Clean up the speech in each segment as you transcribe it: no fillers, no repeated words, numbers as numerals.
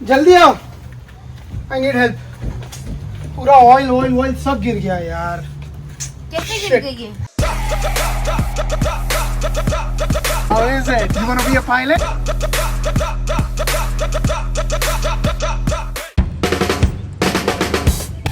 जल्दी आओ, I need help. पूरा ऑयल ऑयल ऑयल सब गिर गया यार। कैसे गिर गई ये? How is it? You wanna be a pilot?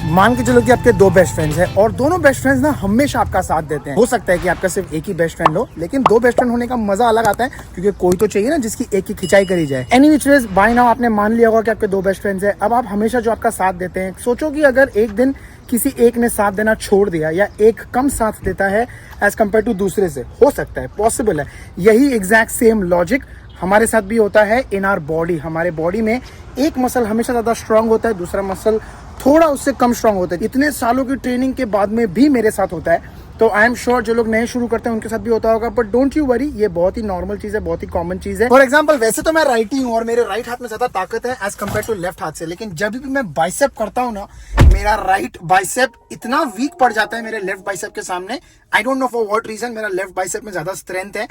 मान के चलो कि आपके दो बेस्ट फ्रेंड्स हैं और दोनों बेस्ट फ्रेंड्स ना हमेशा आपका साथ देते हैं। हो सकता है कि आपका सिर्फ एक ही बेस्ट फ्रेंड हो, लेकिन दो बेस्ट फ्रेंड होने का मजा अलग आता है, क्योंकि कोई तो चाहिए ना जिसकी एक की खिंचाई करी जाए। Any which ways bye now आपने मान लिया होगा कि आपके दो बेस्ट फ्रेंड्स हैं। अब आप हमेशा जो आपका साथ देते हैं, सोचो कि अगर एक दिन किसी एक ने साथ देना छोड़ दिया या एक कम साथ देता है एज कम्पेयर टू दूसरे से, हो सकता है, पॉसिबल है। यही एग्जैक्ट सेम लॉजिक हमारे साथ भी होता है इन आवर बॉडी। हमारे बॉडी में एक मसल हमेशा ज़्यादा स्ट्रांग होता है, दूसरा मसल थोड़ा उससे कम स्ट्रांग होता है। इतने सालों की ट्रेनिंग के बाद में भी मेरे साथ होता है, तो आई एम श्योर जो लोग नए शुरू करते हैं उनके साथ भी होता होगा। बट डोंट यू वरी, ये बहुत ही नॉर्मल चीज़ है, बहुत ही कॉमन चीज़ है। फॉर एग्जाम्पल, वैसे तो मैं राइटी हूँ और मेरे राइट हाथ में ज़्यादा ताकत है एज कम्पेयर टू लेफ्ट हाथ से, लेकिन जब भी मैं बाइसेप करता हूँ ना, मेरा राइट बाइसेप इतना वीक पड़ जाता है मेरे लेफ्ट बाइसेप के सामने। I don't know for what reason, मेरा लेफ्ट बाइसेप में ज़्यादा स्ट्रेंथ है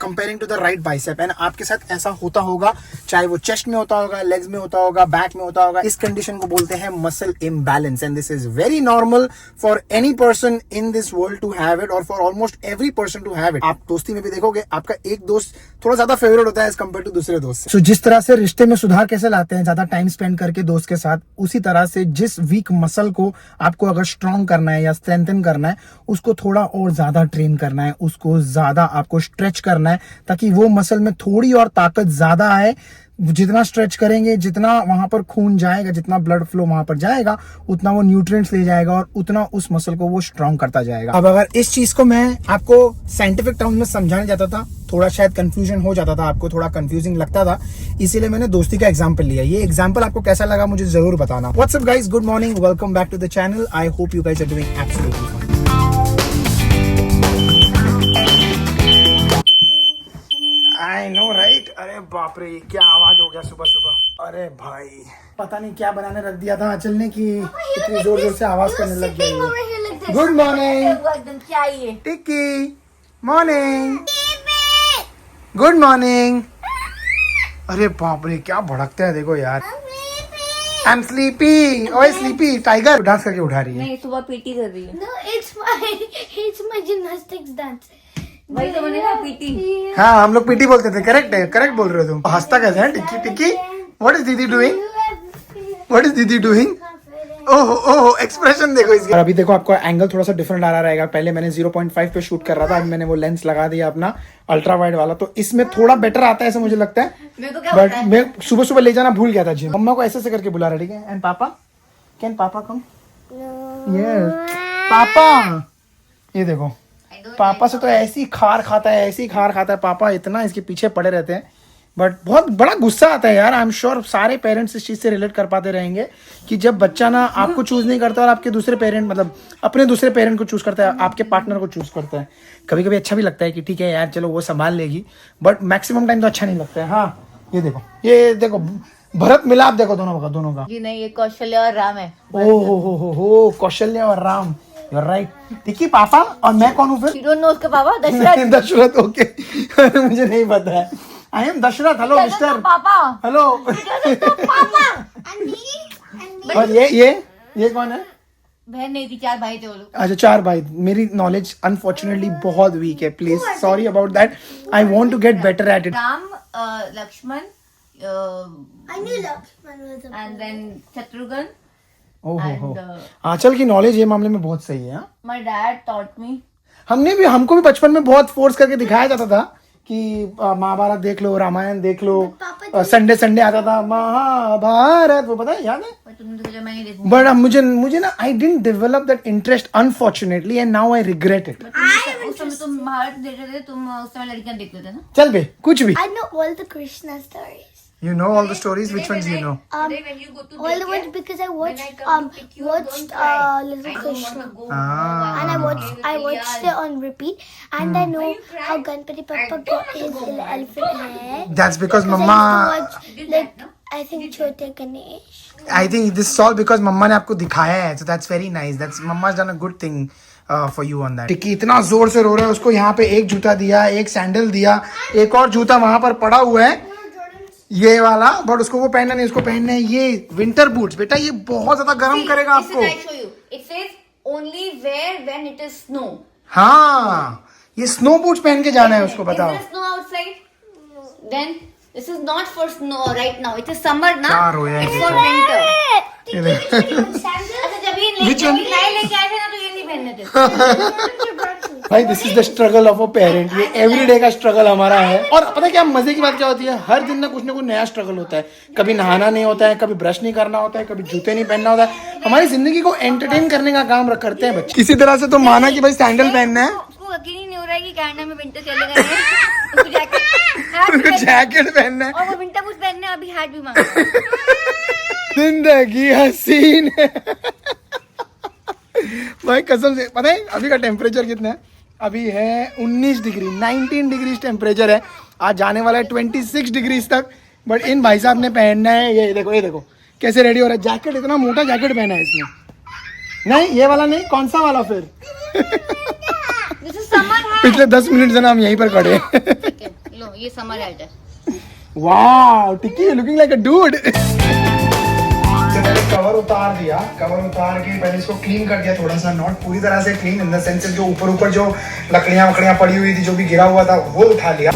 comparing to the right bicep. And आपके साथ ऐसा होता होगा, चाहे वो चेस्ट में होता होगा, लेग्स में होता होगा, बैक में होता होगा। इस कंडीशन को बोलते हैं muscle imbalance, and this is very normal for any person in this world to have it, और for almost every person to have it. आप दोस्ती में भी देखोगे, आपका एक दोस्त थोड़ा ज्यादा फेवरेट होता है एज कम्पेयर टू दूसरे दोस्त से। So, जिस तरह से रिश्ते में सुधार कैसे लाते हैं ज्यादा टाइम स्पेंड करके दोस्त के साथ, उसी तरह से जिस वीक मसल को आपको अगर स्ट्रॉन्ग करना है या स्ट्रेंथन करना है, उसको थोड़ा और ज्यादा ट्रेन करना है, उसको ज्यादा आपको स्ट्रेच करना है, ताकि वो मसल में थोड़ी और ताकत ज्यादा आए। जितना स्ट्रेच करेंगे, जितना वहां पर खून जाएगा, जितना ब्लड फ्लो वहां पर जाएगा, उतना वो न्यूट्रिएंट्स ले जाएगा और उतना उस मसल को वो स्ट्रॉन्ग करता जाएगा। अब अगर इस चीज को मैं आपको साइंटिफिक टर्म्स में समझाने जाता था, थोड़ा शायद कंफ्यूजन हो जाता था, आपको थोड़ा कंफ्यूजिंग लगता था, इसीलिए मैंने दोस्ती का एग्जांपल लिया। ये एग्जांपल आपको कैसा लगा मुझे जरूर बताना। What's up guys, good morning, welcome back to the channel. I hope you guys are doing absolutely fine. I know right. अरे बाप रे, क्या आवाज हो गया सुबह सुबह। अरे भाई, पता नहीं क्या बनाने रख दिया था चलने की, इतनी जोर जोर से आवाज करने लग गई। गुड मॉर्निंग क्या ये? टिक्की, मॉर्निंग, गुड मॉर्निंग। अरे बाप रे, क्या भड़कते हैं देखो यार। आई एम स्लीपी, ओए स्लीपी टाइगर। डांस करके उठा रही है। नहीं, सुबह पीटी कर रही है। No, it's my gymnastics dance. वही तो मैंने कहा पीटी। हाँ, हम लोग पीटी बोलते थे। करेक्ट है, करेक्ट बोल रहे हो तुम। हंसता कैसे है टिक्की टिक्की? व्हाट इज दीदी डूइंग? व्हाट इज दीदी डूइंग? ओहो ओहो, एक्सप्रेशन देखो इसका। अभी देखो आपको एंगल थोड़ा सा डिफरेंट आ रहा रहेगा। पहले मैंने 0.5 पे शूट कर रहा था, अभी मैंने वो लेंस लगा दिया अपना अल्ट्रा वाइड वाला, तो इसमें थोड़ा बेटर आता है ऐसा मुझे लगता है। बट मैं सुबह सुबह ले जाना भूल गया था जिम। मम्मा को ऐसे ऐसे करके बुला रहा है, ठीक है? एंड पापा, कैन पापा कम? Yes papa. ये देखो, पापा से तो ऐसी खार खाता है, ऐसी खार खाता है पापा, इतना इसके पीछे पड़े रहते हैं। बट बहुत बड़ा गुस्सा आता है यार। आई एम श्योर सारे पेरेंट्स इस चीज से रिलेट कर पाते रहेंगे कि जब बच्चा ना आपको चूज नहीं करता और आपके दूसरे पेरेंट, मतलब अपने दूसरे पेरेंट को चूज करता है, आपके पार्टनर को चूज करता है। कभी कभी अच्छा भी लगता है कि ठीक है यार चलो वो संभाल लेगी, बट मैक्सिमम टाइम तो अच्छा नहीं लगता है। हाँ, ये देखो भरत मिलाप देखो दोनों का। जी नहीं, ये कौशल्या और राम है। ओ कौशल्या और राम, यू आर राइट। टिक्की पापा और मैं कौन हूँ फिर? You don't know उसका पापा दशरथ। दशरथ, ओके। मुझे नहीं पता है। I am Dashrath. Hello mister papa. Hello. और ये कौन है? बहन नहीं थी, 4 भाई थे वो लोग। अच्छा 4 भाई। मेरी नॉलेज अनफॉर्चुनेटली बहुत वीक है, please sorry about that. I want to get better at it. Ram, Lakshman, I knew Lakshman was a and then Shatrughan. ओहो, And आंचल की नॉलेज ये मामले में बहुत सही है। हाँ? my dad taught me. हमको भी बचपन में बहुत फोर्स करके दिखाया जाता था कि महाभारत देख लो, रामायण देख लो, संडे आता था महाभारत, वो पता है, याद है? पर तुमने तो सोचा मैं नहीं देखूंगी। बट मुझे ना I didn't develop that interest unfortunately, and now I regret it. उस समय तुम महाभारत देख रहे थे, तुम उस समय लड़कियां देखते थे ना। चल बे, कुछ भी। I know all the Krishna stories. You know all the stories? Which ones do you know? All the ones because I watched Little Krishna, and I watched it on repeat, and I know how Ganpati Papa got his elephant head. That's because I Mama. used to watch, like, I think Chote Ganesh. I think this is all because मम्मा ने आपको दिखाया है, so that's very nice. That's Mama's done a good thing for you on that. टिक्की इतना जोर से रो रहा है, उसको यहाँ पे एक जूता दिया, एक सैंडल दिया, एक और जूता वहां पर पड़ा हुआ है। ये वाला, बट उसको वो पहनना नहीं, उसको पहनना है ये विंटर बूट्स। बेटा ये बहुत ज्यादा गर्म करेगा आपको। It says only wear when it is snow. हाँ, ये स्नो बूट्स पहन के जाना है उसको, बताओ। Is there snow outside? Then this is not for snow right now. It is summer ना? क्या रोया It's है for winter. ये देखो। अच्छा जब ये Which one? नए लेके आए थे ना तो ये नहीं पहनने थे। भाई this is the struggle of a parent. ये एवरीडे का स्ट्रगल हमारा है। और पता है क्या मजे की बात क्या होती है, हर दिन ना कुछ नया स्ट्रगल होता है। कभी नहाना नहीं होता है, कभी ब्रश नहीं करना होता है, कभी जूते नहीं पहनना होता है। हमारी जिंदगी को एंटरटेन करने का काम करते हैं बच्चे। किसी तरह से तो माना कि भाई सैंडल पहनना है। उसको यकीन ही नहीं हो रहा है कि कनाडा में विंटर चलेगा नहीं। उसको जैकेट पहनना है और वो विंटर बूट पहनने अभी हैट भी मांग रहा है। जिंदगी हसीन है। भाई कसम से, पता है अभी का टेम्परेचर कितना है? अभी है 19 डिग्री, 19 डिग्री टेम्परेचर है। आज जाने वाला है 26 डिग्री तक। बट इन भाई साहब ने पहनना है, ये देखो कैसे रेडी हो रहा है। जैकेट, इतना मोटा जैकेट पहना है इसने। नहीं ये वाला नहीं, कौन सा वाला फिर? पिछले 10 मिनट से ना हम यहीं पर खड़े हैं। लो ये समर हैट है। वाह टिक्की, लुकिंग लाइक अ डूड। मैंने कवर उतार दिया, कवर उतार के पहले इसको क्लीन कर दिया थोड़ा सा, नॉट पूरी तरह से क्लीन इन द सेंस जो ऊपर जो लकड़ियां पड़ी हुई थी, जो भी गिरा हुआ था वो उठा लिया।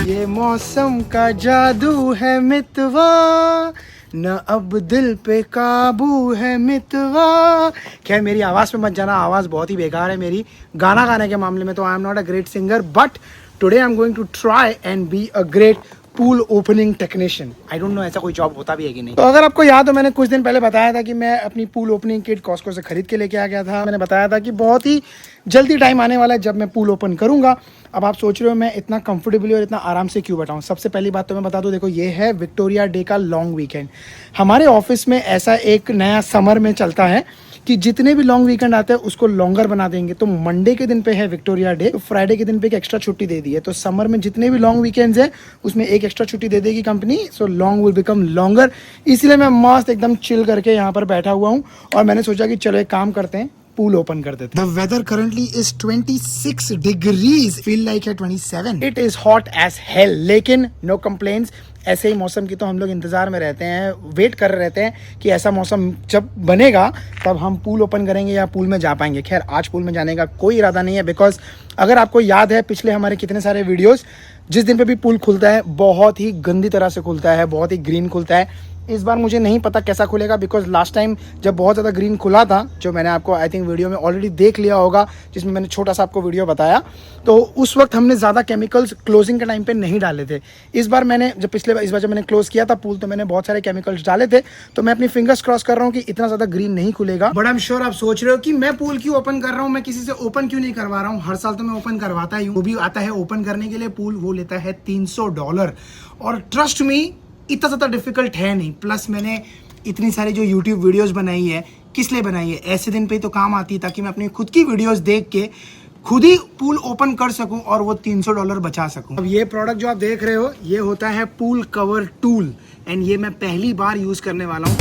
ये मौसम का जादू है मितवा, न अब दिल पे काबू है मितवा। खैर मेरी आवाज़ पे मत जाना, आवाज़ बहुत ही बेकार है मेरी गाना गाने के मामले में। तो I am not a great singer, but today I am going to try and be a great pool opening technician. I don't know ऐसा कोई जॉब होता भी है कि नहीं। तो अगर आपको याद हो, मैंने कुछ दिन पहले बताया था कि मैं अपनी पूल ओपनिंग किट कॉस्को से खरीद के लेके आ गया था। मैंने बताया था कि बहुत ही जल्दी टाइम आने वाला है जब मैं पूल ओपन करूंगा। अब आप सोच रहे हो मैं इतना कंफर्टेबली और इतना आराम से क्यों बताऊं। सबसे पहली बात तो मैं बता दूं, देखो ये है विक्टोरिया डे का लॉन्ग वीकेंड। हमारे ऑफिस में ऐसा एक नया समर में चलता है कि जितने भी लॉन्ग वीकेंड आते हैं उसको लॉन्गर बना देंगे। तो मंडे के दिन पे है विक्टोरिया डे, तो फ्राइडे के दिन पे एक एक्स्ट्रा छुट्टी दे दी है। तो समर में जितने भी लॉन्ग वीकेंड्स है उसमें एक एक्स्ट्रा छुट्टी दे देगी company. So long will become longer. इसलिए मैं मस्त एकदम चिल करके यहाँ पर बैठा हुआ हूँ और मैंने सोचा कि चलो एक काम करते हैं, पूल ओपन कर देते हैं। The weather currently is 26 degrees, feel like है 27। It is hot as hell, लेकिन नो कंप्लेंट्स। ऐसे ही मौसम की तो हम लोग इंतजार में रहते हैं, वेट कर रहे रहते हैं कि ऐसा मौसम जब बनेगा तब हम पूल ओपन करेंगे या पूल में जा पाएंगे। खैर आज पूल में जाने का कोई इरादा नहीं है, बिकॉज अगर आपको याद है पिछले हमारे कितने सारे वीडियोस, जिस दिन पे भी पूल खुलता है बहुत ही गंदी तरह से खुलता है, बहुत ही ग्रीन खुलता है। इस बार मुझे नहीं पता कैसा खुलेगा, बिकॉज लास्ट टाइम जब बहुत ज़्यादा ग्रीन खुला था, जो मैंने आपको आई थिंक वीडियो में ऑलरेडी देख लिया होगा, जिसमें मैंने छोटा सा आपको वीडियो बताया, तो उस वक्त हमने ज़्यादा केमिकल्स क्लोजिंग के टाइम पे नहीं डाले थे। इस बार इस बार जब मैंने क्लोज किया था पूल, तो मैंने बहुत सारे केमिकल्स डाले थे। तो मैं अपनी फिंगर्स क्रॉस कर रहा हूँ कि इतना ज़्यादा ग्रीन नहीं खुलेगा। बट आई एम श्योर आप सोच रहे हो कि मैं पूल क्यों ओपन कर रहा हूँ, मैं किसी से ओपन क्यों नहीं करवा रहा हूँ। हर साल तो मैं ओपन करवाता ही हूँ। वो भी आता है ओपन करने के लिए पूल, वो लेता है $300। और ट्रस्ट मी इतना ज़्यादा डिफिकल्ट है नहीं। प्लस मैंने इतनी सारी जो यूट्यूब वीडियोस बनाई है, किस लिए बनाई है? ऐसे दिन पे तो काम आती है ताकि मैं अपनी खुद की वीडियोस देख के खुद ही पूल ओपन कर सकूं और वो $300 बचा सकूं। अब ये प्रोडक्ट जो आप देख रहे हो ये होता है पूल कवर टूल, एंड ये मैं पहली बार यूज करने वाला हूँ।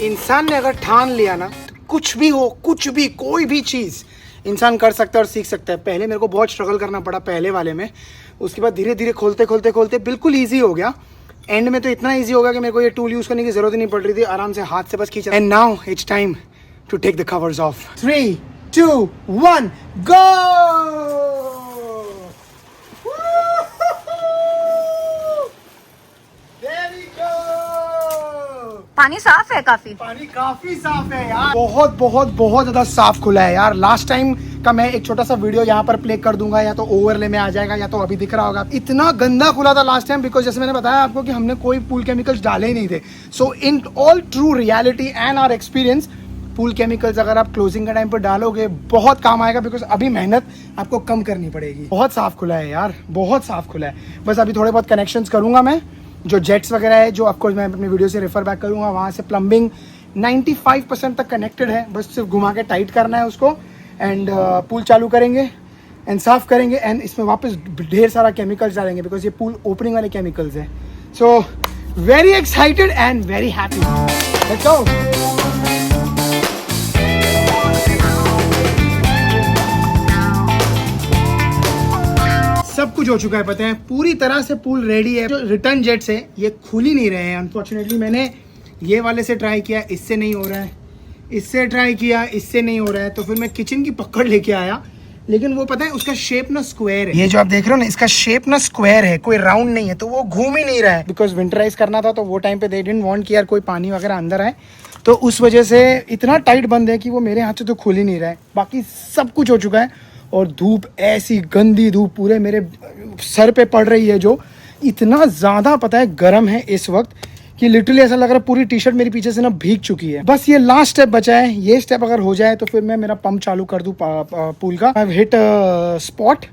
इंसान ने अगर ठान लिया ना, कुछ भी हो, कुछ भी, कोई भी चीज़ इंसान कर सकता है और सीख सकता है। पहले मेरे को बहुत स्ट्रगल करना पड़ा पहले वाले में, उसके बाद धीरे धीरे खोलते बिल्कुल ईजी हो गया। एंड में तो इतना ईजी हो गया कि मेरे को ये टूल यूज़ करने की ज़रूरत ही नहीं पड़ रही थी, आराम से हाथ से बस खींचा। And now it's time to take the covers off. 3, 2, 1 go. पानी साफ है काफी, पानी काफी साफ है यार, बहुत बहुत बहुत ज्यादा साफ खुला है यार। लास्ट टाइम का मैं एक छोटा सा वीडियो यहाँ पर प्ले कर दूंगा, या तो ओवरले में आ जाएगा या तो अभी दिख रहा होगा। इतना गंदा खुला था लास्ट टाइम, बिकॉज जैसे मैंने बताया आपको कि हमने कोई पूल केमिकल्स डाले ही नहीं थे। So in all true reality and our experience, pool chemicals अगर आप क्लोजिंग के टाइम पर डालोगे बहुत काम आएगा, बिकॉज अभी मेहनत आपको कम करनी पड़ेगी। बहुत साफ खुला है यार, बहुत साफ खुला है। बस अभी थोड़े बहुत कनेक्शंस करूंगा मैं, जो जेट्स वगैरह है, जो ऑफकोर्स मैं अपनी वीडियो से रेफर बैक करूंगा, वहाँ से प्लम्बिंग 95% तक कनेक्टेड है। बस सिर्फ घुमा के टाइट करना है उसको, एंड पूल चालू करेंगे एंड साफ करेंगे, एंड इसमें वापस ढेर सारा केमिकल्स डालेंगे, बिकॉज ये पूल ओपनिंग वाले केमिकल्स है। So very excited and very happy. Let's go. सब कुछ हो चुका है, पता है पूरी तरह से पूल रेडी है। जो रिटर्न जेट्स है ये खुल ही नहीं रहे हैं अनफॉर्चुनेटली। मैंने ये वाले से ट्राई किया, इससे नहीं हो रहा है, इससे ट्राई किया, इससे नहीं हो रहा है, तो फिर मैं किचन की पकड़ लेके आया। लेकिन वो पता है उसका शेप ना स्क्वायर है, ये जो आप देख रहे हो ना इसका शेप ना स्क्वायर है, कोई राउंड नहीं है, तो वो घूम ही नहीं रहा है। बिकॉज विंटराइज करना था तो वो टाइम पे दे डिडंट वांट कि यार कोई पानी वगैरह अंदर आए, तो उस वजह से इतना टाइट बंद है कि वो मेरे हाथ से तो खुल ही नहीं रहा है। बाकी सब कुछ हो चुका है और धूप ऐसी गंदी धूप पूरे मेरे सर पे पड़ रही है, जो इतना ज़्यादा पता है गर्म है इस वक्त कि लिटरली ऐसा लग रहा है पूरी टी शर्ट मेरी पीछे से ना भीग चुकी है। बस ये लास्ट स्टेप बचा है, ये स्टेप अगर हो जाए तो फिर मैं मेरा पंप चालू कर दूँ पूल का। आई हैव हिट स्पॉट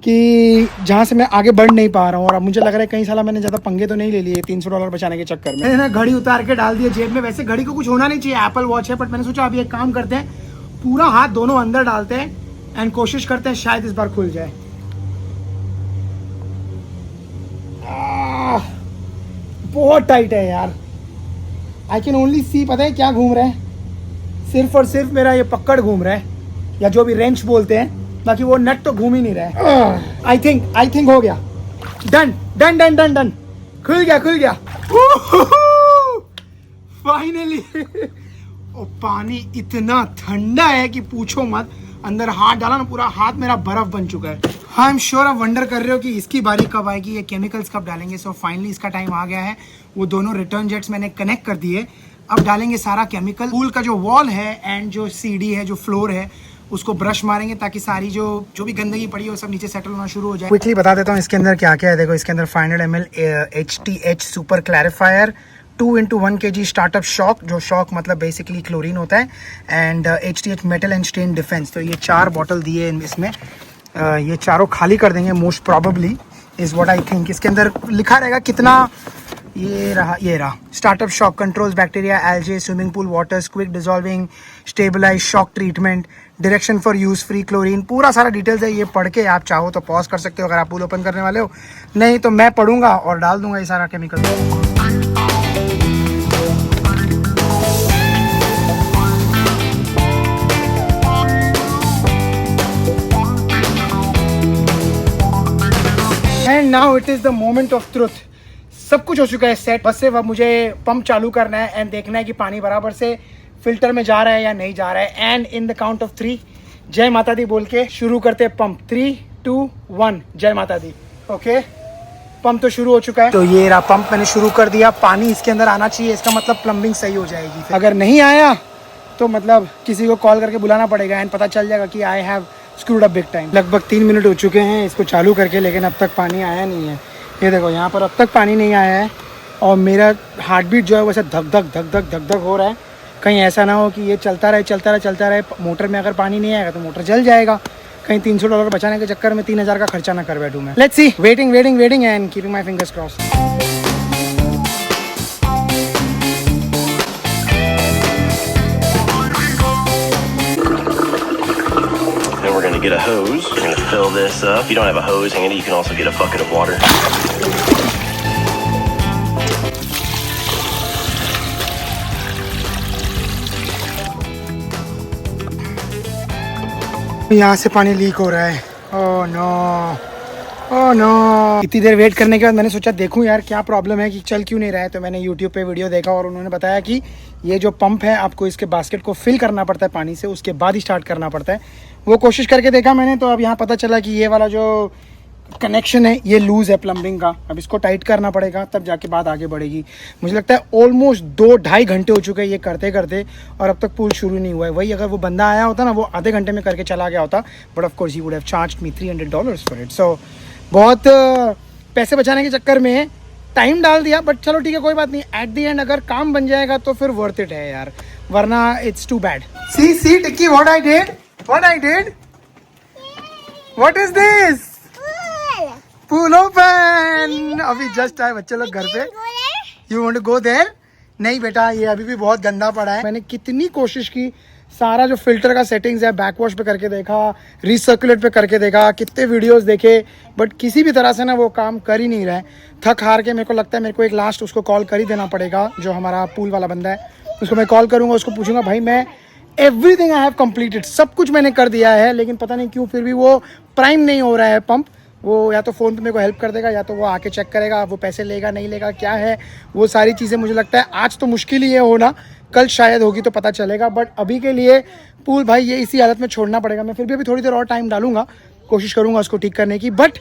कि जहाँ से मैं आगे बढ़ नहीं पा रहा हूँ, और अब मुझे लग रहा है कई साल मैंने ज़्यादा पंगे तो नहीं ले लिए $300 बचाने के चक्कर में। मैंने ना घड़ी उतार के डाल दिया जेब में। वैसे घड़ी को कुछ होना नहीं चाहिए, एप्पल वॉच है, बट मैंने सोचा अभी एक काम करते हैं, पूरा हाथ दोनों अंदर डालते हैं एंड कोशिश करते हैं शायद इस बार खुल जाए। बहुत टाइट है यार, आई कैन ओनली सी, पता है क्या घूम रहा है, सिर्फ और सिर्फ मेरा ये पकड़ घूम रहा है, या जो भी रेंच बोलते हैं, बाकी वो नट तो घूम ही नहीं रहा है। आई थिंक हो गया, done done done done done, खुल गया फाइनली। और पानी इतना ठंडा है कि पूछो मत, अंदर हाथ डाला ना पूरा हाथ मेरा बर्फ बन चुका है। आई एम श्योर आप वंडर कर रहे हो कि इसकी बारी कब आएगी, ये केमिकल्स कब डालेंगे। सो फाइनली इसका टाइम आ गया है। वो दोनों रिटर्न जेट्स मैंने कनेक्ट कर दिए, अब डालेंगे सारा केमिकल। पूल का जो वॉल है एंड जो सीढ़ी है, जो फ्लोर है, उसको ब्रश मारेंगे ताकि सारी जो भी गंदगी पड़ी है वो सब नीचे सेटल होना शुरू हो जाए। क्विकली बता देता हूँ इसके अंदर क्या क्या है। देखो इसके अंदर 500 ml HTH super clarifier, 2x1 kg startup shock, जो शॉक मतलब बेसिकली क्लोरीन होता है, and HTH metal and stain defence. तो ये 4 बॉटल दिए इसमें, ये चारों खाली कर देंगे most probably, is what I think. इसके अंदर लिखा रहेगा कितना, ये रहा startup shock, controls bacteria, algae, swimming pool waters, quick dissolving, stabilise, shock treatment, direction for use, free chlorine, पूरा सारा डिटेल्स है। ये पढ़ के आप चाहो तो पॉज कर सकते हो अगर आप पूल ओपन करने वाले हो, नहीं तो मैं पढ़ूंगा और डाल दूंगा ये सारा chemical. And now it is the moment of truth. सब कुछ हो चुका है सेट, बस सिर्फ अब मुझे पंप चालू करना है एंड देखना है कि पानी बराबर से फिल्टर में जा रहा है या नहीं जा रहा है। And in the count of 3 जय माता दी बोल के शुरू करते हैं पंप। 3, 2, 1 जय माता दी। ओके, पंप तो शुरू हो चुका है। तो ये रहा पंप, मैंने शुरू कर दिया। पानी इसके अंदर आना चाहिए, इसका मतलब प्लम्बिंग सही हो जाएगी। अगर नहीं आया तो मतलब किसी को कॉल करके बुलाना पड़ेगा एंड पता चल जाएगा कि I have screwed up big time. लगभग 3 मिनट हो चुके हैं इसको चालू करके, लेकिन अब तक पानी आया नहीं है। ये देखो यहाँ पर अब तक पानी नहीं आया है और मेरा हार्ट बीट जो है वैसे धक धक धक धक धक धक हो रहा है। कहीं ऐसा ना हो कि ये चलता रहे, मोटर में अगर पानी नहीं आएगा तो मोटर जल जाएगा। कहीं $300 बचाने के चक्कर में 3000 का खर्चा ना कर बैठूं मैं। Let's see, waiting and keeping my fingers crossed. We're going to get a hose. We're going to fill this up. If you don't have a hose handy, you can also get a bucket of water. यहाँ से पानी leak हो रहा है। Oh no. इतनी देर wait करने के बाद मैंने सोचा देखूं यार क्या प्रॉब्लम है कि चल क्यों नहीं रहा है। तो मैंने YouTube पे वीडियो देखा और उन्होंने बताया कि ये जो पंप है आपको इसके बास्केट को फिल करना पड़ता है पानी से, उसके बाद ही स्टार्ट करना पड़ता है। वो कोशिश करके देखा मैंने, तो अब यहाँ पता चला कि ये वाला जो कनेक्शन है ये लूज है प्लम्बिंग का। अब इसको टाइट करना पड़ेगा तब जाके बात आगे बढ़ेगी। मुझे लगता है ऑलमोस्ट 2-2.5 घंटे हो चुके हैं ये करते करते और अब तक पूल शुरू नहीं हुआ है। वही अगर वो बंदा आया होता ना, वो आधे घंटे में करके चला गया होता, but of course he would have charged me $300 for इट। सो बहुत पैसे बचाने के चक्कर में टाइम डाल दिया, बट चलो ठीक है, कोई बात नहीं। एट द एंड अगर काम बन जाएगा तो फिर वर्थ इट है यार, वरना इट्स टू बैड। सी टिक्की, what I did what is this? Pool open. अभी जस्ट आए बच्चे लोग घर पे। You want to go there? नहीं बेटा, ये अभी भी बहुत गंदा पड़ा है। मैंने कितनी कोशिश की, सारा जो फिल्टर का सेटिंग्स है बैक वॉश पे करके देखा, रिसर्कुलेट पे करके देखा, कितने वीडियोस देखे, बट किसी भी तरह से ना वो काम कर ही नहीं रहा है। थक हार के मेरे को लगता है मेरे को एक लास्ट उसको कॉल कर ही देना पड़ेगा, जो हमारा पूल वाला बंदा है उसको मैं कॉल करूँगा, उसको पूछूंगा भाई मैं एवरीथिंग आई हैव कंप्लीटेड, सब कुछ मैंने कर दिया है, लेकिन पता नहीं क्यों फिर भी वो प्राइम नहीं हो रहा है पंप। वो या तो फ़ोन पे मेरे को हेल्प कर देगा या तो वो आके चेक करेगा, वो पैसे लेगा नहीं लेगा क्या है वो सारी चीज़ें। मुझे लगता है आज तो मुश्किल ही है होना, कल शायद होगी तो पता चलेगा, बट अभी के लिए पूल भाई ये इसी हालत में छोड़ना पड़ेगा। मैं फिर भी अभी थोड़ी देर और टाइम डालूंगा, कोशिश करूंगा उसको ठीक करने की, बट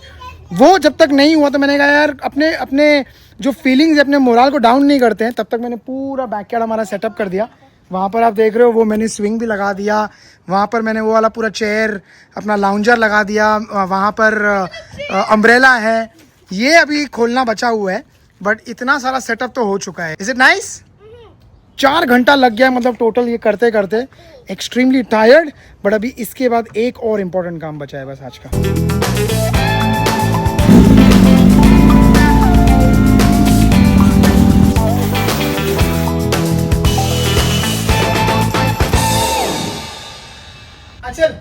वो जब तक नहीं हुआ तो मैंने कहा यार अपने अपने जो फीलिंग्स अपने मोरल को डाउन नहीं करते हैं। तब तक मैंने पूरा बैकयार्ड हमारा सेटअप कर दिया। वहाँ पर आप देख रहे हो वो मैंने स्विंग भी लगा दिया, वहाँ पर मैंने वो वाला पूरा चेयर अपना लाउंजर लगा दिया, वहाँ पर अम्ब्रेला है, ये अभी खोलना बचा हुआ है, बट इतना सारा सेटअप तो हो चुका है। Is it nice? 4 घंटा लग गया मतलब टोटल ये करते करते, एक्सट्रीमली टायर्ड। बट अभी इसके बाद एक और इम्पोर्टेंट काम बचा है बस आज का। चल,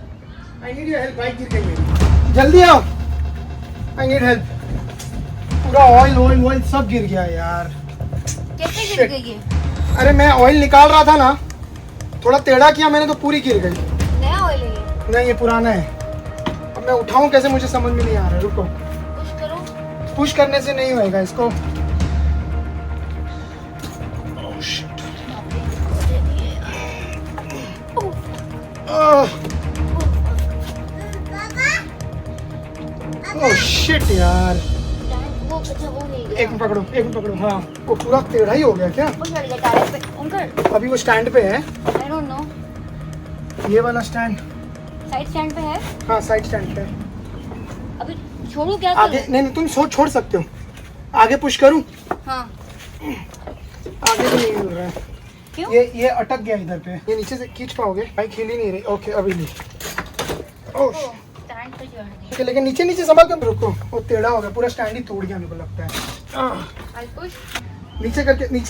I need your help, bike गिर गई मेरी, जल्दी आओ, I need help। पूरा ऑयल सब गिर गया यार। कैसे गिर गई है? अरे मैं ऑयल निकाल रहा था ना, थोड़ा टेढ़ा किया मैंने तो पूरी गिर गई। नया ऑयल है ये? नहीं ये पुराना है। अब मैं उठाऊं कैसे मुझे समझ में नहीं आ रहा है, रुको। पुश करो। पुश करने से नहीं होएगा इसको। ओह शिट यार। वो अच्छा वो नहीं गया। एक मिनट पकड़ो, हाँ वो पूरा टेढ़ा ही हो गया क्या? पुश कर गया टायर पे अंकल। अभी वो स्टैंड पे है, आई डोंट नो। ये वाला स्टैंड। साइड स्टैंड पे है? हाँ साइड स्टैंड पे। अभी छोड़ू क्या आगे करूं? नहीं तुम छोड़ सकते हो। आगे पुश करूं? हाँ। आगे तो नहीं मिल रहा है। क्यों? ये अटक गया इधर पे। ये नीचे से खींच पाओगे? बाइक हिल ही नहीं रही। ओके अभी नहीं। ओह स्टैंड पे जोड़ दिया। ठीक है, लेकिन नीचे संभाल कर रुको। वो टेढ़ा हो गया, पूरा स्टैंड ही टूट गया मेरे को लगता है। I push. नीचे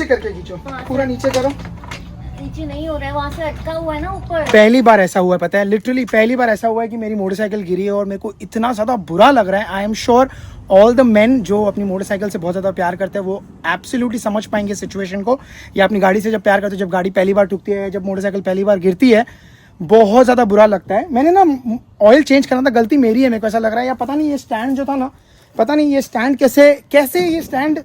करके खींचो, पूरा नीचे करो। नीचे नहीं हो रहा है, वहाँ से अटका हुआ है ना ऊपर। पहली बार ऐसा हुआ है, पता है, लिटरली पहली बार ऐसा हुआ है कि मेरी मोटरसाइकिल गिरी है और मेरे को इतना ज़्यादा बुरा लग रहा है। I am sure all the main जो अपनी मोटरसाइकिल से बहुत ज़्यादा प्यार करते हैं वो एब्सोल्युटली समझ पाएंगे सिचुएशन को, या अपनी गाड़ी से जब प्यार करते हैं, जब गाड़ी पहली बार टूटती है, जब मोटरसाइकिल पहली बार गिरती है, बहुत ज़्यादा बुरा लगता है। मैंने ना ऑयल चेंज करना था, गलती मेरी है, मेरे को ऐसा लग रहा है, या पता नहीं ये स्टैंड जो था ना, पता नहीं ये स्टैंड कैसे ये स्टैंड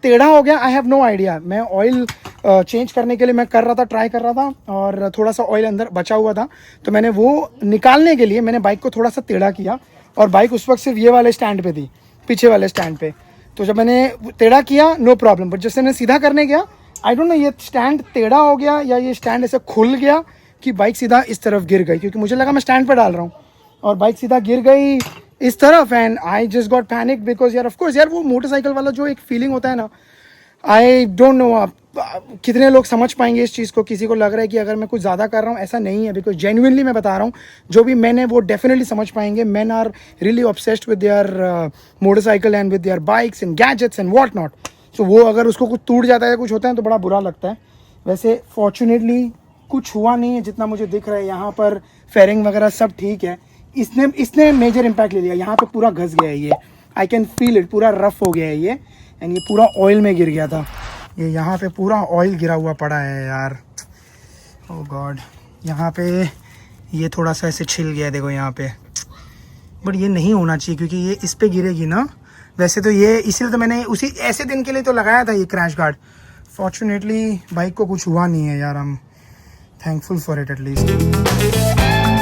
टेढ़ा हो गया। I have no idea. मैं ऑयल चेंज करने के लिए मैं ट्राई कर रहा था और थोड़ा सा ऑयल अंदर बचा हुआ था, तो मैंने वो निकालने के लिए मैंने बाइक को थोड़ा सा टेढ़ा किया और बाइक उस वक्त सिर्फ ये वाले स्टैंड पे थी, पीछे वाले स्टैंड पे। तो जब मैंने टेढ़ा किया नो प्रॉब्लम, बट जैसे मैं सीधा करने गया आई डोंट नो ये स्टैंड टेढ़ा हो गया या ये स्टैंड ऐसे खुल गया कि बाइक सीधा इस तरफ गिर गई, क्योंकि मुझे लगा मैं स्टैंड पे डाल रहा हूँ और बाइक सीधा गिर गई इस तरफ। And I just got panic because यार ऑफ कोर्स यार वो मोटरसाइकिल वाला जो एक फीलिंग होता है ना, आई डोंट नो कितने लोग समझ पाएंगे इस चीज़ को। किसी को लग रहा है कि अगर मैं कुछ ज़्यादा कर रहा हूँ, ऐसा नहीं है, बिकॉज जेन्युइनली मैं बता रहा हूँ, जो भी मैन है वो डेफिनेटली समझ पाएंगे। Man are really obsessed with their motorcycle and with their bikes and gadgets and what not. सो वो अगर उसको कुछ टूट जाता है, कुछ होता है तो बड़ा बुरा लगता है। वैसे फॉर्चुनेटली कुछ हुआ नहीं है जितना मुझे दिख रहा है। यहाँ पर फेयरिंग वगैरह सब ठीक है। इसने मेजर इम्पैक्ट ले लिया, यहाँ पे पूरा घस गया है ये, आई कैन फील इट, पूरा रफ हो गया है ये, एंड ये पूरा ऑयल में गिर गया था। ये यहाँ पे पूरा ऑयल गिरा हुआ पड़ा है यार, ओह गॉड। यहाँ पे ये थोड़ा सा ऐसे छिल गया है, देखो यहाँ पे, बट ये नहीं होना चाहिए क्योंकि ये इस पे गिरेगी ना। वैसे तो ये इसीलिए तो मैंने उसी ऐसे दिन के लिए तो लगाया था ये क्रैश गार्ड। फॉर्चुनेटली बाइक को कुछ हुआ नहीं है यार, I am thankful for it at least.